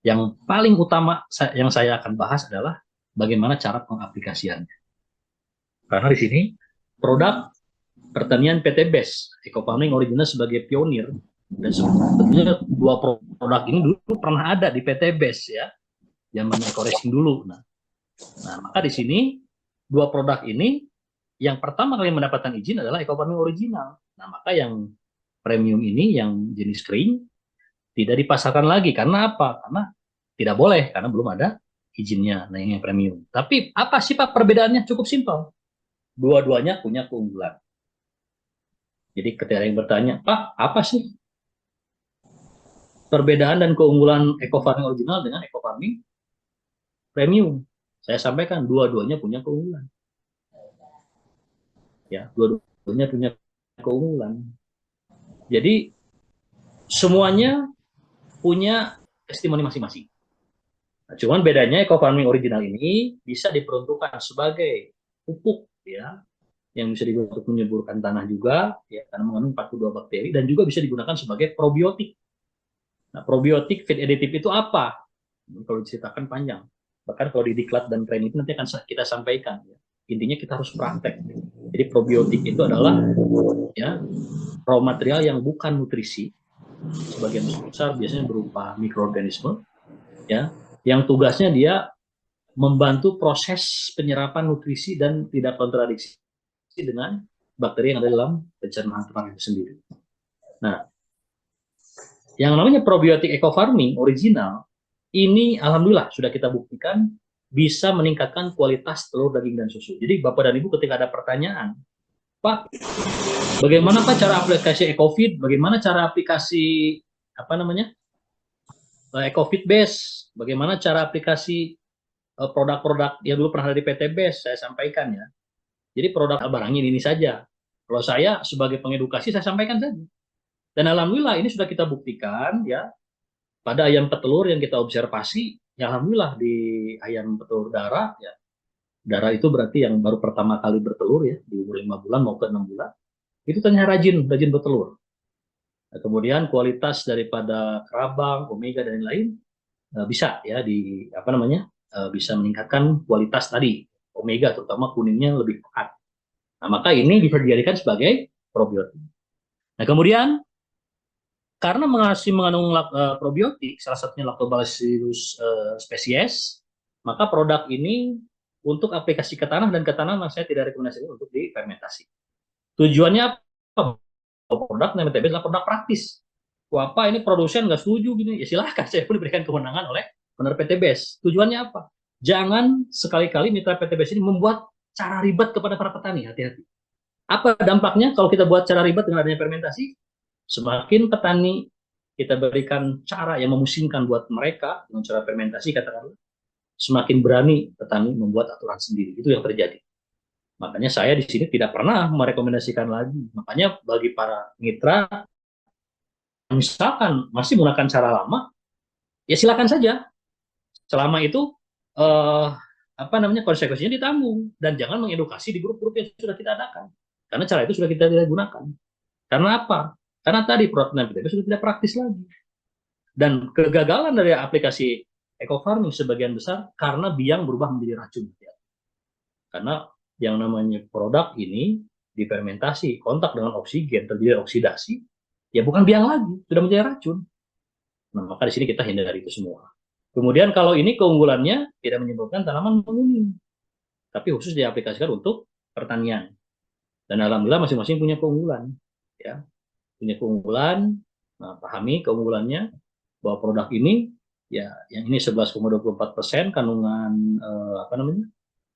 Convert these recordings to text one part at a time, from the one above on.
Yang paling utama yang saya akan bahas adalah bagaimana cara pengaplikasiannya. Karena di sini produk pertanian PT BES, Eco Farming Original sebagai pionir, dan sebetulnya dua produk ini dulu pernah ada di PT BES ya, zaman Eco Racing dulu. Nah, maka di sini dua produk ini yang pertama kali mendapatkan izin adalah Eco Farming Original. Nah, maka yang premium ini yang jenis kering tidak dipasarkan lagi. Karena apa? Karena tidak boleh, karena belum ada izinnya. Nah, yang premium. Tapi apa sih Pak perbedaannya? Cukup simpel. Dua-duanya punya keunggulan. Jadi ketika yang bertanya, Pak, apa sih perbedaan dan keunggulan Eco Farming Original dengan Eco Farming Premium? Saya sampaikan, dua-duanya punya keunggulan. Ya, dua-duanya punya keunggulan. Jadi semuanya punya testimoni masing-masing. Nah, cuman bedanya Eco Farming Original ini bisa diperuntukkan sebagai pupuk ya, yang bisa digunakan untuk menyuburkan tanah juga ya, karena mengandung 42 bakteri, dan juga bisa digunakan sebagai probiotik. Nah, probiotik feed additive itu apa? Kalau diceritakan panjang. Bahkan kalau di diklat dan tren itu nanti akan kita sampaikan ya. Intinya kita harus praktek. Jadi probiotik itu adalah ya raw material yang bukan nutrisi, sebagian besar biasanya berupa mikroorganisme ya, yang tugasnya dia membantu proses penyerapan nutrisi dan tidak kontradiksi dengan bakteri yang ada dalam pencernaan ternak itu sendiri. Nah, yang namanya probiotik eco farming original ini alhamdulillah sudah kita buktikan bisa meningkatkan kualitas telur, daging, dan susu. Jadi Bapak dan Ibu ketika ada pertanyaan, Pak, bagaimana Pak cara aplikasi EcoFeed? Bagaimana cara aplikasi apa namanya EcoFeed Base? Bagaimana cara aplikasi produk-produk yang dulu pernah ada di PT Base? Saya sampaikan ya. Jadi produk barangnya ini saja. Kalau saya sebagai pengedukasi saya sampaikan saja. Dan alhamdulillah ini sudah kita buktikan ya pada ayam petelur yang kita observasi. Ya alhamdulillah di ayam petelur darah ya. Darah itu berarti yang baru pertama kali bertelur ya di umur 5 bulan mau ke 6 bulan. Itu ternyata rajin bertelur. Nah, kemudian kualitas daripada kerabang, omega dan lain-lain bisa ya di apa namanya bisa meningkatkan kualitas tadi omega, terutama kuningnya lebih pekat. Nah, maka ini bisa dijadikan sebagai probiotik. Nah, kemudian karena masih mengandung probiotik, salah satunya Lactobacillus spesies, maka produk ini untuk aplikasi ke tanah dan ke tanaman saya tidak rekomendasikan untuk difermentasi. Tujuannya apa? Produk MTB adalah produk praktis. Wah, apa ini produsen nggak setuju gini? Ya silahkan, saya pun diberikan kewenangan oleh benar PTBS. Tujuannya apa? Jangan sekali-kali mitra PTBS ini membuat cara ribet kepada para petani. Hati-hati. Apa dampaknya kalau kita buat cara ribet dengan adanya fermentasi? Semakin petani kita berikan cara yang memusingkan buat mereka dengan cara fermentasi, katakanlah, semakin berani petani membuat aturan sendiri. Itu yang terjadi. Makanya saya di sini tidak pernah merekomendasikan lagi. Makanya bagi para mitra, misalkan masih menggunakan cara lama, ya silakan saja. Selama itu apa namanya konsekuensinya ditanggung, dan jangan mengedukasi di grup-grup yang sudah kita adakan. Karena cara itu sudah kita tidak gunakan. Karena apa? Karena tadi produk PTB sudah tidak praktis lagi. Dan kegagalan dari aplikasi eco farming sebagian besar karena biang berubah menjadi racun. Karena yang namanya produk ini difermentasi, kontak dengan oksigen, terjadi oksidasi, ya bukan biang lagi, sudah menjadi racun. Nah, maka di sini kita hindari itu semua. Kemudian kalau ini keunggulannya tidak menyebabkan tanaman menguning, tapi khusus diaplikasikan untuk pertanian. Dan alhamdulillah masing-masing punya keunggulan, ya, punya keunggulan. Nah, pahami keunggulannya bahwa produk ini, ya, yang ini 11,24% kandungan apa namanya,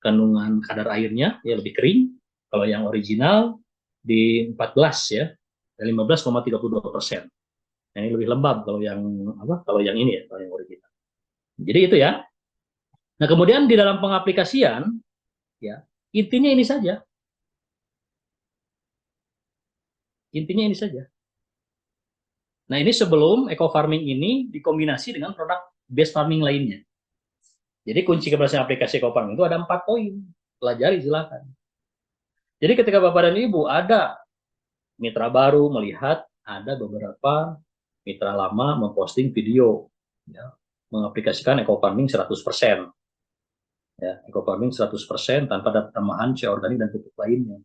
kandungan kadar airnya ya lebih kering. Kalau yang original di 14 ya, 15,32%. Nah, ini lebih lembab kalau yang apa? Kalau yang ini ya, kalau yang original. Jadi itu ya. Nah, kemudian di dalam pengaplikasian ya, intinya ini saja. Intinya ini saja. Nah, ini sebelum eco farming ini dikombinasi dengan produk base farming lainnya. Jadi kunci keberhasilan aplikasi eco farming itu ada 4 poin. Pelajari silakan. Jadi ketika Bapak dan Ibu ada mitra baru melihat ada beberapa mitra lama memposting video ya, mengaplikasikan eco farming 100%. Ya, eco farming 100% tanpa ada tambahan C organik dan pupuk lainnya.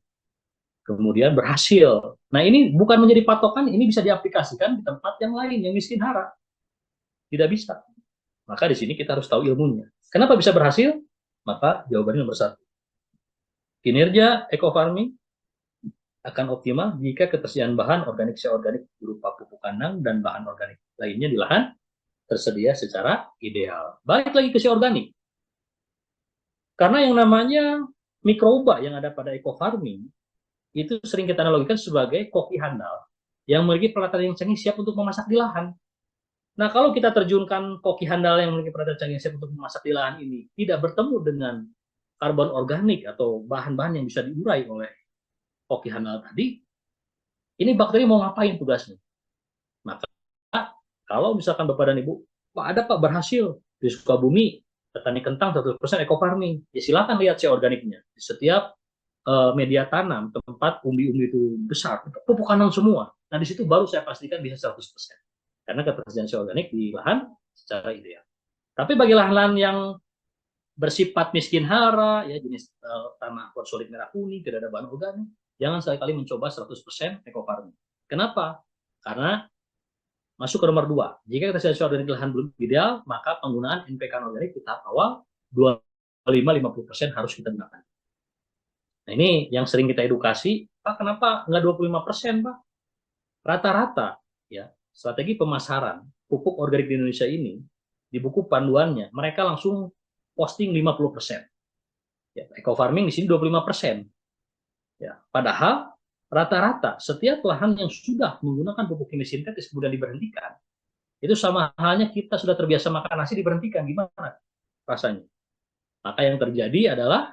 Kemudian berhasil. Nah, ini bukan menjadi patokan, ini bisa diaplikasikan di tempat yang lain yang miskin hara. Tidak bisa. Maka di sini kita harus tahu ilmunya. Kenapa bisa berhasil? Maka jawabannya nomor 1. Kinerja eco farming akan optimal jika ketersediaan bahan organik organik berupa pupuk kandang dan bahan organik lainnya di lahan tersedia secara ideal. Balik lagi ke si organik. Karena yang namanya mikroba yang ada pada eco farming itu sering kita analogikan sebagai koki handal yang memiliki peralatan yang canggih siap untuk memasak di lahan. Nah, kalau kita terjunkan koki handal yang memiliki peralatan canggih siap untuk memasak di lahan ini tidak bertemu dengan karbon organik atau bahan-bahan yang bisa diurai oleh koki handal tadi, ini bakteri mau ngapain tugasnya? Maka kalau misalkan Bapak dan Ibu, Pak ada Pak berhasil di Sukabumi petani kentang 100% eco farming, ya silakan lihat C organiknya. Di setiap media tanam tempat umbi-umbi itu besar, pupuk kandang semua. Nah di situ baru saya pastikan bisa 100%. Karena ketersediaan C organik di lahan secara ideal. Tapi bagi lahan-lahan yang bersifat miskin hara, ya jenis tanah konsolit merah kuning, tidak ada bahan organik, jangan sekali-kali mencoba 100% eco farming. Kenapa? Karena masuk ke nomor 2. Jika ketersediaan organik di lahan belum ideal, maka penggunaan NPK organik di tahap awal 25-50% harus kita gunakan. Nah ini yang sering kita edukasi, Pak kenapa nggak 25%, Pak? Rata-rata ya strategi pemasaran pupuk organik di Indonesia ini, di buku panduannya, mereka langsung posting 50%. Ya, eco farming di sini 25%. Ya, padahal rata-rata setiap lahan yang sudah menggunakan pupuk kimia sintetis kemudian diberhentikan, itu sama halnya kita sudah terbiasa makan nasi diberhentikan, gimana rasanya? Maka yang terjadi adalah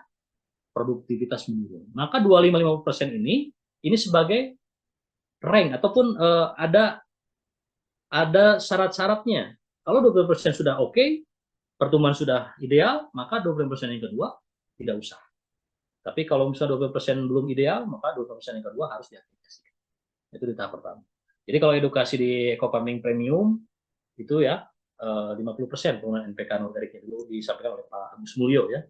produktivitas menurun. Maka 25-50% ini sebagai rank ataupun ada syarat-syaratnya. Kalau 20% sudah oke, pertumbuhan sudah ideal, maka 20% yang kedua tidak usah. Tapi kalau misalnya 20% belum ideal, maka 20% yang kedua harus diaplikasikan. Itu di tahap pertama. Jadi kalau edukasi di eco farming premium itu ya 50% penggunaan NPK organik dulu disampaikan oleh Pak Agus Mulyo ya.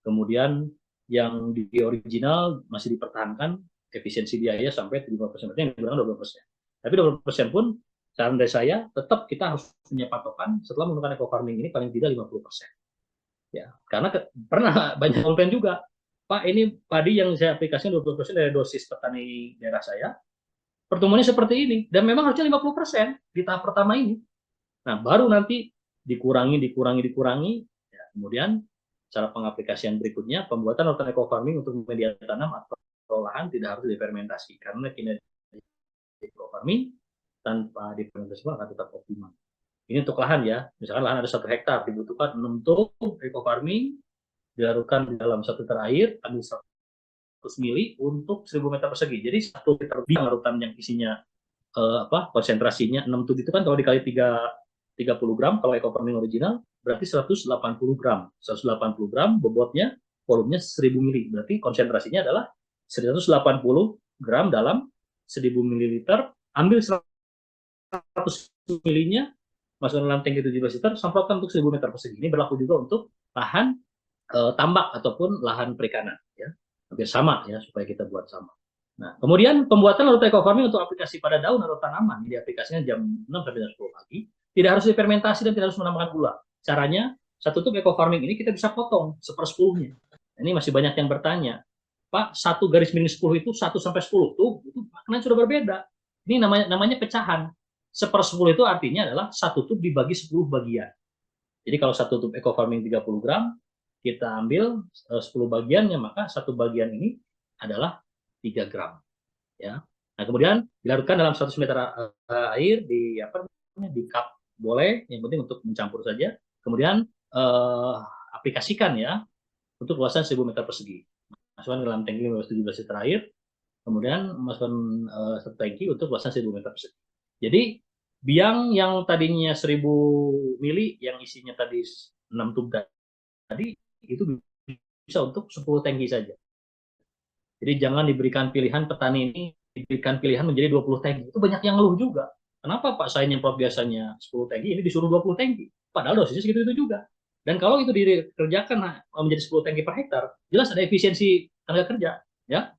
Kemudian yang di original masih dipertahankan efisiensi biaya sampai 70%, yang digunakan 20%. Tapi 20% pun saran dari saya tetap kita harus punya patokan setelah menggunakan eco farming ini paling tidak 50%. Ya, karena pernah banyak komplain juga, Pak ini padi yang saya aplikasikan 20% dari dosis petani daerah saya, pertumbuhannya seperti ini, dan memang harusnya 50% di tahap pertama ini. Nah, baru nanti dikurangi, ya, kemudian cara pengaplikasian berikutnya, pembuatan rotan eco farming untuk media tanam atau lahan tidak harus difermentasi, karena kinerja eco farming tanpa difermentasi akan tetap optimal. Ini untuk lahan ya, misalkan lahan ada 1 hektar, dibutuhkan 6 tub eco farming, dilarutkan di dalam 1 liter air, ambil 100 mili untuk 1000 meter persegi. Jadi 1 liter larutan yang isinya konsentrasinya 6 tub itu kan kalau dikali 30 gram, kalau eco farming original berarti 180 gram. 180 gram bobotnya, volumenya 1000 mili. Berarti konsentrasinya adalah 180 gram dalam 1000 mililiter, ambil 100 milinya, masukkan dalam tangki 17 liter, semprotkan untuk 1000 meter persegi. Ini berlaku juga untuk lahan tambak ataupun lahan perikanan. Ya. Hampir sama ya, supaya kita buat sama. Nah, kemudian pembuatan larutan eco farming untuk aplikasi pada daun atau tanaman, ini aplikasinya jam 6 sampai jam 10 pagi. Tidak harus difermentasi dan tidak harus menambahkan gula. Caranya, 1 tub eco farming ini kita bisa potong 1/10-nya. Ini masih banyak yang bertanya, Pak, 1 garis miring 10 itu 1 sampai 10 tub, itu maknanya sudah berbeda. Ini namanya pecahan. 1/10 itu artinya adalah 1 tub dibagi 10 bagian. Jadi kalau 1 tub eco farming 30 gram, kita ambil 10 bagiannya, maka 1 bagian ini adalah 3 gram. Ya. Nah, kemudian dilarutkan dalam 100 liter air di cup boleh, yang penting untuk mencampur saja. Kemudian aplikasikan ya untuk luasan 1000 meter persegi. Masukkan ke dalam tangki 17 liter air, kemudian masukkan 1 tangki untuk luasan 1000 meter persegi. Jadi biang yang tadinya 1000 mili yang isinya tadi 6 tub tadi itu bisa untuk 10 tangki saja. Jadi jangan diberikan pilihan petani ini diberikan pilihan menjadi 20 tangki. Itu banyak yang ngeluh juga. Kenapa Pak saya nyemprot biasanya 10 tangki, ini disuruh 20 tangki? Padahal dosisnya segitu itu juga. Dan kalau itu dikerjakan menjadi 10 tangki per hektar, jelas ada efisiensi tenaga kerja, ya.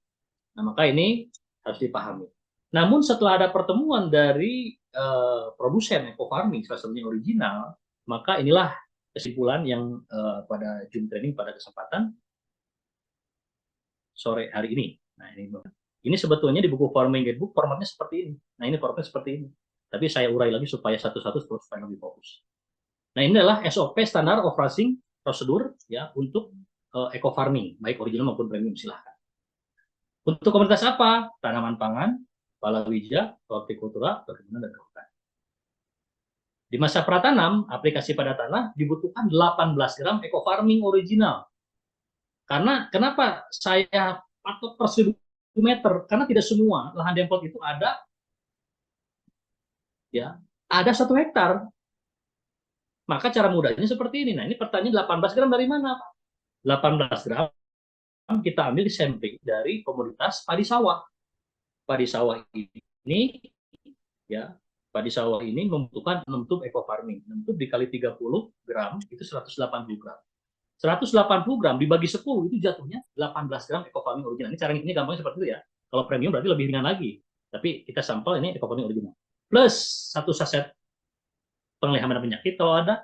Nah, maka ini harus dipahami. Namun setelah ada pertemuan dari produsen eco farming, salah satunya original, maka inilah kesimpulan yang pada Zoom training pada kesempatan sore hari ini. Nah, ini sebetulnya di buku Farming Guidebook formatnya seperti ini. Nah, ini formatnya seperti ini. Tapi saya urai lagi supaya satu-satu supaya lebih fokus. Nah, ini adalah SOP standar operating prosedur ya untuk eco farming, baik original maupun premium, silahkan. Untuk komunitas apa? Tanaman pangan, palawija, hortikultura, perkebunan, dan kehutanan. Di masa pratanam, aplikasi pada tanah dibutuhkan 18 gram eco farming original. Karena kenapa saya patok per 1000 meter? Karena tidak semua lahan dempot itu ada, ya, ada 1 hektar. Maka cara mudahnya seperti ini. Nah, ini pertanyaan 18 gram dari mana, Pak? 18 gram kita ambil sampling dari komoditas padi sawah. Padi sawah ini, ya, padi sawah ini membutuhkan 6 tub eco farming. 6 tub dikali 30 gram itu 180 gram. 180 gram dibagi 10 itu jatuhnya 18 gram eco farming original. Ini cara ini gampangnya seperti itu ya. Kalau premium berarti lebih ringan lagi. Tapi kita sampel ini eco farming original. Plus 1 saset pengelihaman penyakit kalau ada,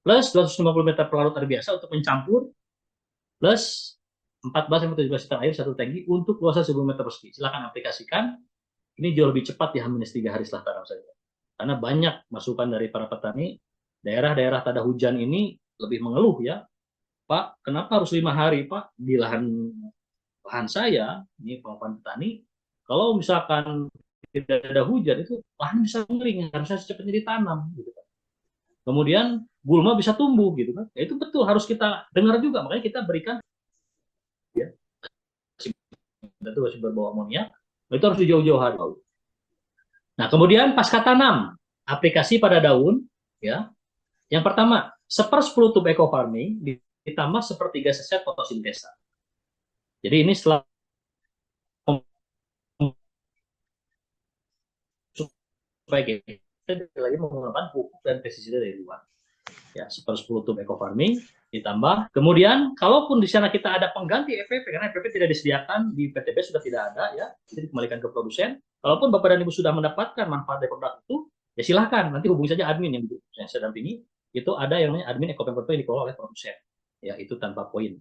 plus 250 meter pelarut air biasa untuk mencampur, plus 14-17 liter air 1 tangki untuk luasan 1000 meter persegi. Silakan aplikasikan. Ini jauh lebih cepat ya, H-3 hari setelah tanam saja. Karena banyak masukan dari para petani, daerah-daerah tak ada hujan ini lebih mengeluh ya. Pak, kenapa harus 5 hari, Pak? Di lahan saya, ini pengakuan petani, kalau misalkan tidak ada hujan, itu lahan bisa mengering, harusnya secepatnya ditanam. Gitu. Kemudian gulma bisa tumbuh, gitu kan? Ya, itu betul, harus kita dengar juga, makanya kita berikan, ya, itu masih berbau amonia, itu harus di jauh-jauh hari. Nah, kemudian pasca tanam, aplikasi pada daun, ya. Yang pertama, 1/10 tub eco farming ditambah 1/3 saset fotosintesa. Jadi ini setelah supaya kita lagi menggunakan pupuk dan pestisida dari luar. Ya, 1/10 tub eco farming ditambah. Kemudian, kalaupun di sana kita ada pengganti EPP, karena EPP tidak disediakan di PTB sudah tidak ada, ya, jadi dikembalikan ke produsen. Kalaupun Bapak dan Ibu sudah mendapatkan manfaat dari produk itu, ya silahkan, nanti hubungi saja admin yang saya dampingi. Itu ada yang namanya admin eco farming yang dikelola oleh produsen. Ya, itu tanpa poin.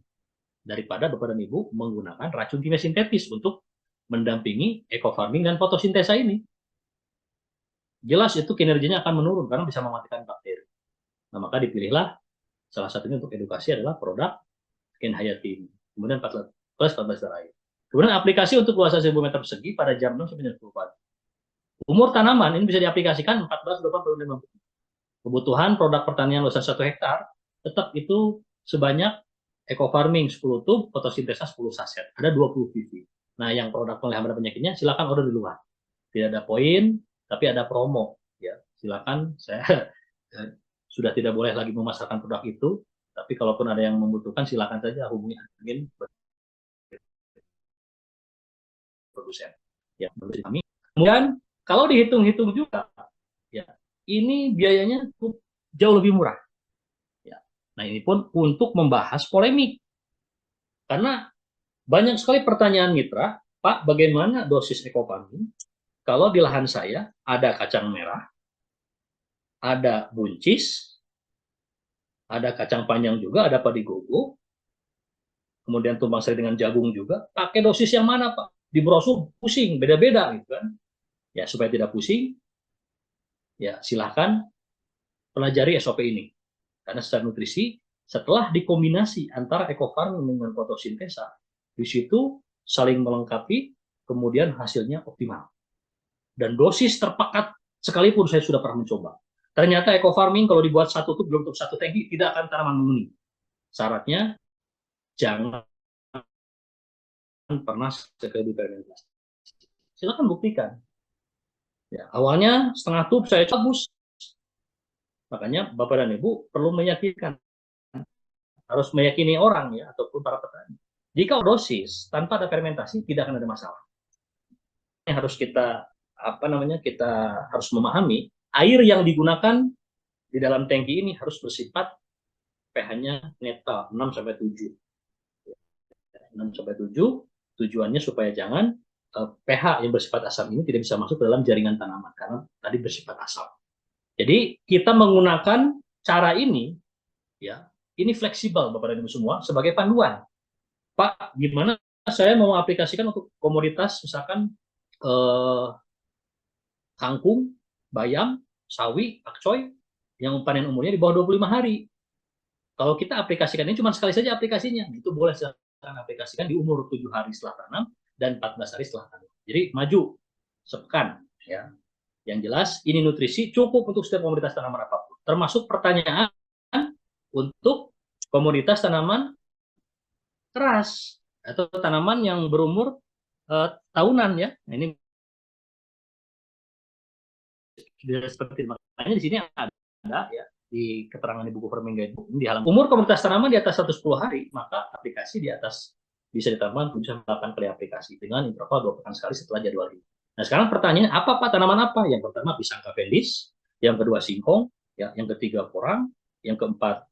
Daripada Bapak dan Ibu menggunakan racun kimia sintetis untuk mendampingi eco farming dan fotosintesa ini. Jelas itu kinerjanya akan menurun karena bisa mematikan bakteri. Nah, maka dipilihlah salah satunya untuk edukasi adalah produk Ken Hayati. Kemudian plus 14 air. Kemudian aplikasi untuk luasan 1000 meter persegi pada jam 6 sampai jam 10 pagi. Umur tanaman ini bisa diaplikasikan 14-25. Kebutuhan produk pertanian luasan 1 hektar tetap itu sebanyak eco farming 10 tub, fotosintesa 10 saset. Ada 20 PV. Nah, yang produk pengelihaman penyakitnya silakan order di luar. Tidak ada poin, tapi ada promo. Ya, silakan. Saya sudah tidak boleh lagi memasarkan produk itu, tapi kalaupun ada yang membutuhkan silakan saja hubungi admin produsen. Ya, menurut kami. Kemudian kalau dihitung-hitung juga, ya, ini biayanya jauh lebih murah. Ya. Nah, ini pun untuk membahas polemik. Karena banyak sekali pertanyaan mitra, Pak, bagaimana dosis eco farming kalau di lahan saya ada kacang merah, ada buncis, ada kacang panjang juga, ada padi gogo, kemudian tumbang sari dengan jagung juga, pakai dosis yang mana, Pak? Di brosur pusing, beda-beda gitu kan. Ya, supaya tidak pusing, ya silahkan pelajari SOP ini. Karena secara nutrisi, setelah dikombinasi antara eco farming dengan fotosintesa, di situ saling melengkapi, kemudian hasilnya optimal. Dan dosis terpakat sekalipun saya sudah pernah mencoba. Ternyata eco farming kalau dibuat satu tub belum untuk 1 tangki tidak akan tanaman menguning. Syaratnya jangan pernah sekali difermentasi. Silakan buktikan. Ya, awalnya setengah tub saya cabus. Makanya Bapak dan Ibu perlu meyakinkan, harus meyakini orang ya ataupun para petani. Jika dosis tanpa ada fermentasi tidak akan ada masalah. Yang harus kita kita harus memahami air yang digunakan di dalam tangki ini harus bersifat pH-nya netral 6 sampai 7. 6 sampai 7 tujuannya supaya jangan pH yang bersifat asam ini tidak bisa masuk ke dalam jaringan tanaman karena tadi bersifat asam. Jadi kita menggunakan cara ini ya, ini fleksibel Bapak dan Ibu semua sebagai panduan. Pak, gimana saya mau aplikasikan untuk komoditas misalkan kangkung, bayam, sawi, pakcoy yang panen umurnya di bawah 25 hari. Kalau kita aplikasikan ini cuma sekali saja aplikasinya, itu boleh silakan aplikasikan di umur 7 hari setelah tanam dan 14 hari setelah tanam. Jadi maju sepekan ya. Yang jelas ini nutrisi cukup untuk setiap komoditas tanaman apapun. Termasuk pertanyaan untuk komoditas tanaman keras atau tanaman yang berumur tahunan ya. Nah, ini seperti makanya di sini ada ya di keterangan di buku Farming Guide di halaman umur komoditas tanaman di atas 110 hari maka aplikasi di atas bisa ditambah bisa melakukan kali aplikasi dengan interval 2 pekan sekali setelah jadwal ini. Nah sekarang pertanyaannya apa tanaman apa? Yang pertama pisang Cavendish, yang kedua singkong, ya, yang ketiga porang, yang keempat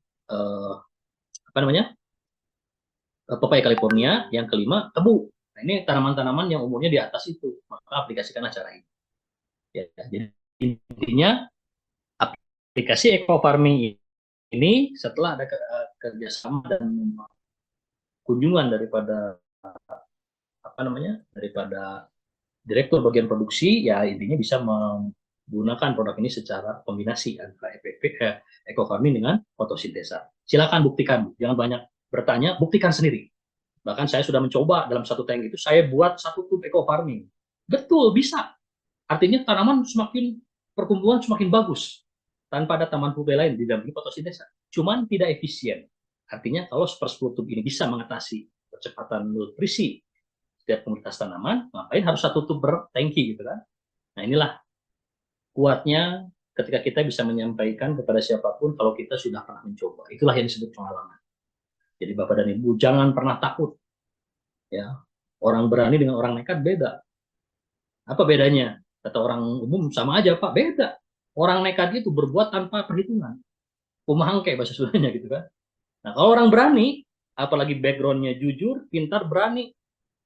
pepaya California, yang kelima tebu. Nah ini tanaman-tanaman yang umurnya di atas itu maka aplikasikanlah cara ini. Ya, jadi intinya aplikasi eco farming ini setelah ada kerjasama dan kunjungan daripada direktur bagian produksi, ya intinya bisa menggunakan produk ini secara kombinasi antara eco farming dengan fotosintesa. Silakan buktikan, jangan banyak bertanya, buktikan sendiri. Bahkan saya sudah mencoba dalam satu tank itu saya buat satu tube eco farming. Betul bisa. Artinya tanaman semakin pertumbuhan semakin bagus tanpa ada taman pupil lain didampingi fotosintesa. Cuman tidak efisien. Artinya kalau seperspuluh tube ini bisa mengatasi percepatan nutrisi setiap komunitas tanaman, ngapain harus satu tube bertangki gitu kan? Nah inilah kuatnya ketika kita bisa menyampaikan kepada siapapun kalau kita sudah pernah mencoba. Itulah yang disebut pengalaman. Jadi Bapak dan Ibu jangan pernah takut. Ya, orang berani dengan orang nekat beda. Apa bedanya? Kata orang umum sama aja Pak, beda. Orang nekat itu berbuat tanpa perhitungan. Pemahangke bahasa Sundanya gitu kan. Nah kalau orang berani, apalagi backgroundnya jujur, pintar, berani,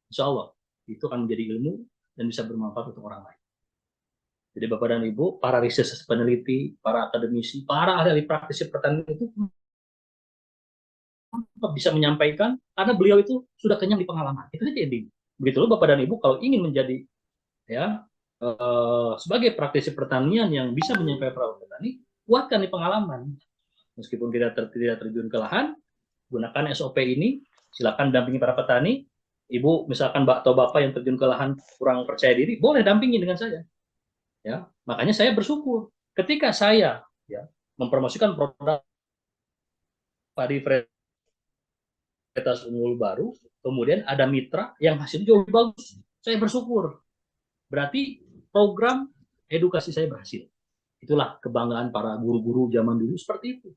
insya Allah itu akan menjadi ilmu dan bisa bermanfaat untuk orang lain. Jadi Bapak dan Ibu, para research peneliti, para akademisi, para ahli praktisi pertanian itu bisa menyampaikan karena beliau itu sudah kenyang di pengalaman. Itu saja intinya. Begitu loh Bapak dan Ibu kalau ingin menjadi ya sebagai praktisi pertanian yang bisa menyampaikan para petani, kuatkan di pengalaman. Meskipun tidak terjun ke lahan, gunakan SOP ini, silakan dampingi para petani. Ibu misalkan Mbak atau Bapak yang terjun ke lahan kurang percaya diri, boleh dampingi dengan saya. Ya, makanya saya bersyukur ketika saya ya mempromosikan produk padi varietas unggul baru, kemudian ada mitra yang hasilnya jauh lebih bagus. Saya bersyukur. Berarti program edukasi saya berhasil. Itulah kebanggaan para guru-guru zaman dulu seperti itu.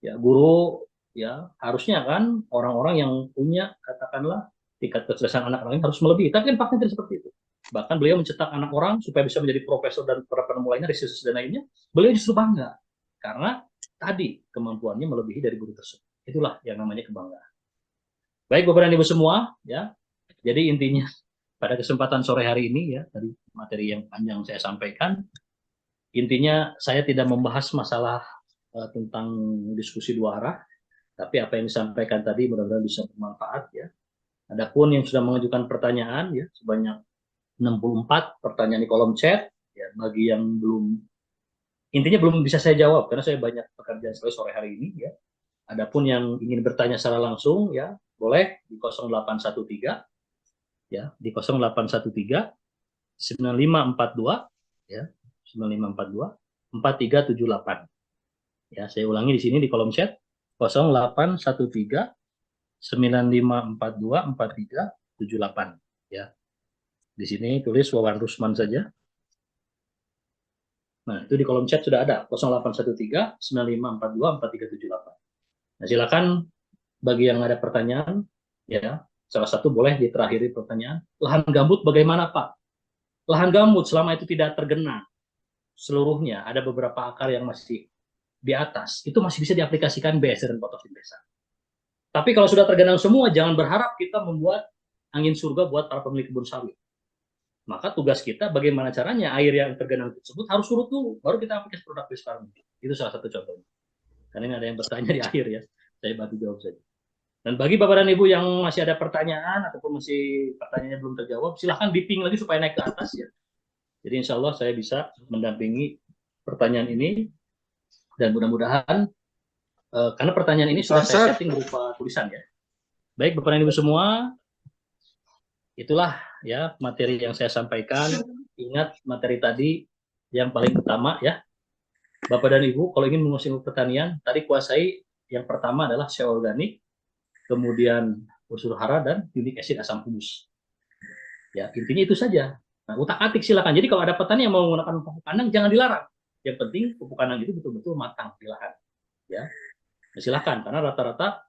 Ya, guru ya harusnya kan orang-orang yang punya katakanlah tingkat kecerdasan anak lain harus melebihi. Tapi kan faktanya tidak seperti itu. Bahkan beliau mencetak anak orang supaya bisa menjadi profesor dan para penemu lainnya, research dan lainnya. Beliau justru bangga karena tadi kemampuannya melebihi dari guru tersebut. Itulah yang namanya kebanggaan. Baik Bapak dan Ibu semua, ya. Jadi intinya pada kesempatan sore hari ini ya, dari materi yang panjang saya sampaikan, intinya saya tidak membahas masalah tentang diskusi dua arah, tapi apa yang disampaikan tadi mudah-mudahan bisa bermanfaat ya. Adapun yang sudah mengajukan pertanyaan ya sebanyak 64 pertanyaan di kolom chat ya, bagi yang intinya belum bisa saya jawab karena saya banyak pekerjaan sore hari ini ya. Adapun yang ingin bertanya secara langsung ya boleh di 0813 ya di 0813 9542 ya 9542 4378 ya. Saya ulangi di sini di kolom chat 0813 9542 4378 ya. Di sini tulis Wawan Rusman saja. Nah, itu di kolom chat sudah ada 0813 9542 4378. Nah, silakan bagi yang ada pertanyaan ya. Salah satu boleh diterakhiri pertanyaan, lahan gambut bagaimana Pak? lahan gambut selama itu tidak tergenang seluruhnya, ada beberapa akar yang masih di atas, itu masih bisa diaplikasikan BSD dan fotosintesa. Tapi kalau sudah tergenang semua, jangan berharap kita membuat angin surga buat para pemilik kebun sawit. Maka tugas kita bagaimana caranya air yang tergenang tersebut harus surut dulu, baru kita aplikasi produk base farming. Itu salah satu contohnya. Karena ini ada yang bertanya di akhir ya, saya bantu jawab saja. Dan bagi Bapak dan Ibu yang masih ada pertanyaan ataupun masih pertanyaannya belum terjawab, silahkan diping lagi supaya naik ke atas ya. Jadi insya Allah saya bisa mendampingi pertanyaan ini dan mudah-mudahan karena pertanyaan ini sudah saya setting berupa tulisan ya. Baik Bapak dan Ibu semua, itulah ya materi yang saya sampaikan. Ingat materi tadi yang paling utama ya, Bapak dan Ibu kalau ingin menguasai pertanian, tadi kuasai yang pertama adalah SEO organik, kemudian unsur hara dan unique acid asam humus. Ya intinya itu saja. Nah, utak-atik silakan. Jadi kalau ada petani yang mau menggunakan pupuk kandang jangan dilarang. Yang penting pupuk kandang itu betul-betul matang di lahan. Ya, nah, silakan karena rata-rata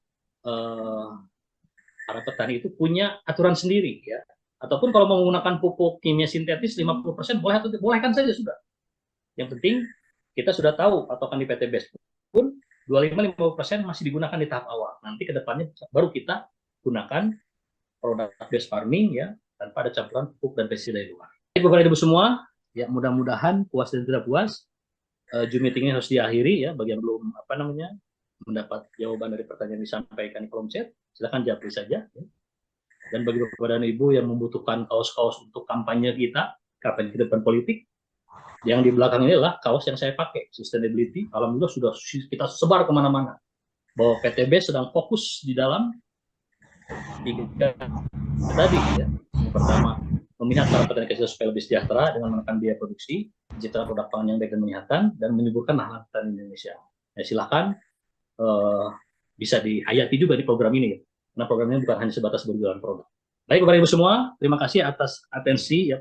para petani itu punya aturan sendiri ya. Ataupun kalau mau menggunakan pupuk kimia sintetis 50% boleh atau bolehkan saja sudah. Yang penting kita sudah tahu patokan di PTBS pun 25-50% masih digunakan di tahap awal. Nanti ke depannya baru kita gunakan produk base farming ya tanpa ada campuran pupuk dan pestisida dari luar. Baik Bapak Ibu semua, ya mudah-mudahan puas dan tidak puas. Zoom meeting ini harus diakhiri ya bagi yang belum mendapat jawaban dari pertanyaan yang disampaikan di kolom chat, silakan jawab saja. Ya. Dan bagi Bapak dan Ibu yang membutuhkan kaos-kaos untuk kampanye kita, kampanye ke depan politik, yang di belakang ini adalah kaos yang saya pakai, sustainability. Alhamdulillah sudah kita sebar kemana-mana. Bahwa PTB sedang fokus di dalam tiga tadi ya. Yang pertama, memihak para petani kecil supaya lebih sejahtera dengan menekan biaya produksi, menciptakan produk pangan yang baik dan menyehatkan, dan menyuburkan lahan petani Indonesia. Ya, silakan bisa dihayati juga di program ini. Karena program ini bukan hanya sebatas berjualan produk. Baik Bapak Ibu semua, terima kasih atas atensi ya